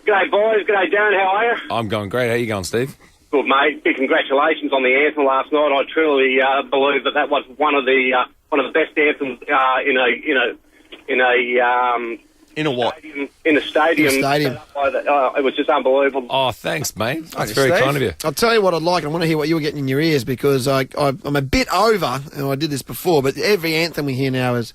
G'day, boys. G'day, Darren. How are you? I'm going great. How you going, Steve? Good, mate. Big congratulations on the anthem last night. I truly believe that was one of the best anthems In a what? in a stadium. It was just unbelievable. Oh, thanks, mate. That's very kind of you. I'll tell you what I'd like. I want to hear what you were getting in your ears because I'm a bit over, and I did this before, but every anthem we hear now is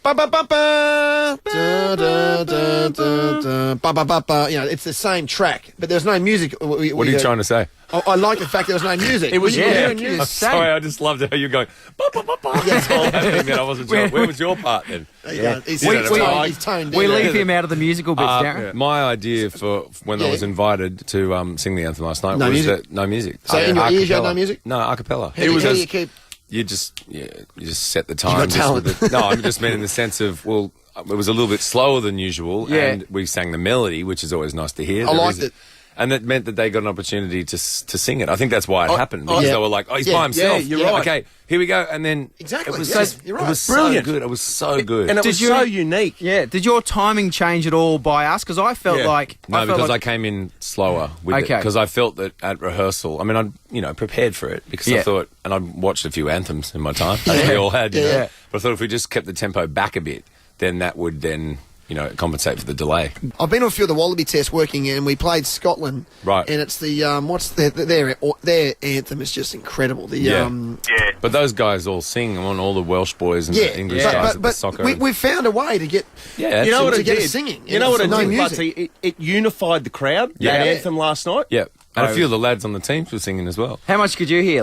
ba ba ba ba da da da da da ba ba ba ba. You know, it's the same track, but there's no music. What are you trying to say? I like the fact there was no music. It was I'm sorry, I just loved how you're going. Ba, ba, ba, ba. That's all happening. Then I wasn't sure. Where was your part then? He's toned We down. leave him out of the musical bits, Darren. My idea for when I was invited to sing the anthem last night No was music? that no music. So in your ears you had no music? No, a cappella. How do you keep? You just set the time. got talent. No, I just meant in the sense of, well, it was a little bit slower than usual, and we sang the melody, which is always nice to hear. I liked it. And that meant that they got an opportunity to sing it. I think that's why it happened, because they were like, oh, he's by himself. Yeah, you're right. Okay, here we go. And then Exactly. it was, You're right. it was Brilliant. so good. It was so good. And it was so unique. Yeah. Did your timing change at all by us? Because I felt like... No, because I came in slower with it. Okay. Because I felt that at rehearsal, I mean, I'd prepared for it because I thought, and I'd watched a few anthems in my time, as we all had, you know. But I thought if we just kept the tempo back a bit, then that would then, compensate for the delay. I've been to a few of the Wallaby tests working, and we played Scotland. Right. And it's the what's their anthem is just incredible. But those guys all sing. On all the Welsh boys and the English guys at the soccer. We've found a way to get. Yeah, You know what to it get did? us singing. You know what it no did, music. Butsy? It unified the crowd, that anthem last night. Yeah. And a few of the lads on the teams were singing as well. How much could you hear,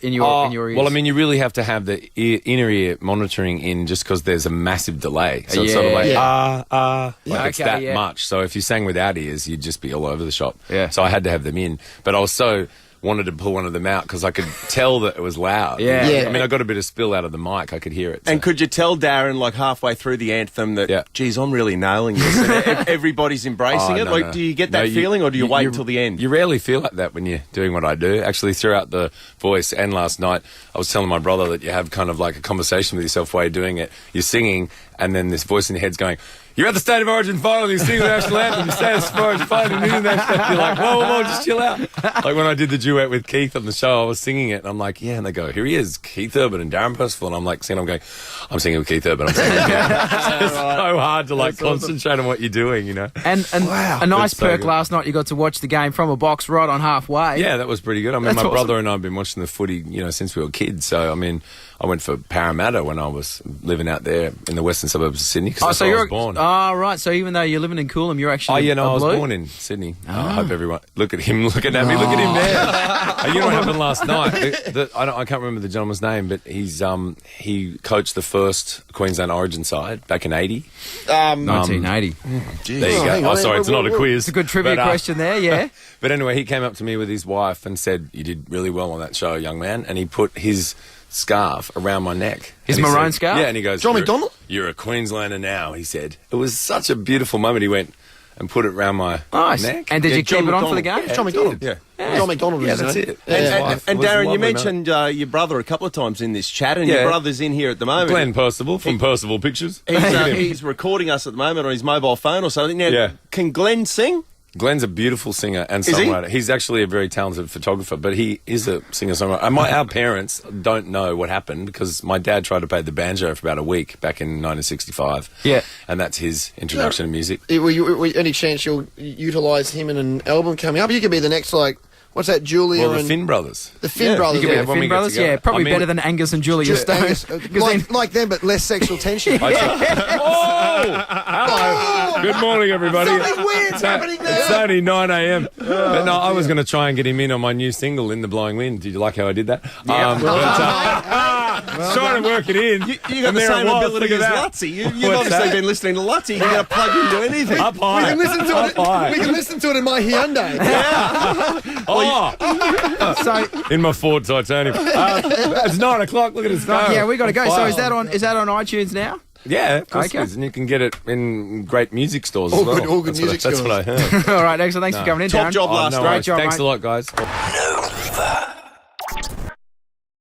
in your ears? Well, I mean, you really have to have the inner ear monitoring in just because there's a massive delay. So it's sort of like, it's that much. So if you sang without ears, you'd just be all over the shop. Yeah. So I had to have them in. But I was wanted to pull one of them out because I could tell that it was loud. Yeah. I mean, I got a bit of spill out of the mic. I could hear it. So. And could you tell Darren, like halfway through the anthem, that, geez, I'm really nailing this, and everybody's embracing it? No. Do you get that feeling, or do you wait until the end? You rarely feel like that when you're doing what I do. Actually, throughout the voice and last night, I was telling my brother that you have kind of like a conversation with yourself while you're doing it. You're singing, and then this voice in your head's going, you're at the State of Origin final, you sing the National Anthem, you say the Origin final, you do the National Anthem. You're like, whoa, just chill out. Like when I did the duet with Keith on the show, I was singing it, and I'm like, and they go, here he is, Keith Urban and Darren Percival. And I'm like, I'm singing with Keith Urban. I'm singing with Keith. It's so hard to concentrate on what you're doing, you know. And a nice perk last night, you got to watch the game from a box right on halfway. Yeah, that was pretty good. I mean, my brother and I have been watching the footy, since we were kids. So, I mean, I went for Parramatta when I was living out there in the western suburbs of Sydney because that's where I was born. Oh, right. So even though you're living in Coolum, you're actually I was born in Sydney. I hope everyone... Look at him looking at me. Look at him there. You know what happened last night? I can't remember the gentleman's name, but he coached the first Queensland Origin side back in 80. 1980. There you go. Sorry, it's not a quiz. It's a good trivia question there, yeah. But anyway, he came up to me with his wife and said, you did really well on that show, young man. And he put his scarf around my neck. His maroon scarf? Yeah, and he goes, John McDonald? You're a Queenslander now, he said. It was such a beautiful moment. He went and put it around my neck. And did you keep it on for the game? John McDonald. Yeah. John McDonald was that's his it. name. And Darren, you mentioned your brother a couple of times in this chat, and your brother's in here at the moment. Glenn Percival from Percival Pictures. He's recording us at the moment on his mobile phone or something. Now, can Glenn sing? Glenn's a beautiful singer and songwriter. He's actually a very talented photographer, but he is a singer-songwriter. Our parents don't know what happened because my dad tried to play the banjo for about a week back in 1965. Yeah. And that's his introduction to music. Any chance you'll utilise him in an album coming up? You could be the next, what's that, Julia the and... Finn brothers. The Finn brothers. You could be The Finn brothers, probably better than Angus and Julia Stone. Like them, but less sexual tension. Hello. Good morning, everybody. Something weird's happening there. It's only 9 a.m. But no, I was going to try and get him in on my new single, In the Blowing Wind. Did you like how I did that? Trying to work it in. You got the same ability as Lutzy. You've obviously been listening to Lutzy. You're going to plug into anything. Up high. We can listen to it in my Hyundai. In my Ford Titanium. It's 9 o'clock. Look at us go. Yeah, we got to go. So is that on iTunes now? Yeah, of course it is. And you can get it in great music stores as well. All good music stores. That's what I heard. All right, excellent. Thanks for coming in, Darren. Top job last night. Great job, Thanks mate. a lot, guys. Nova.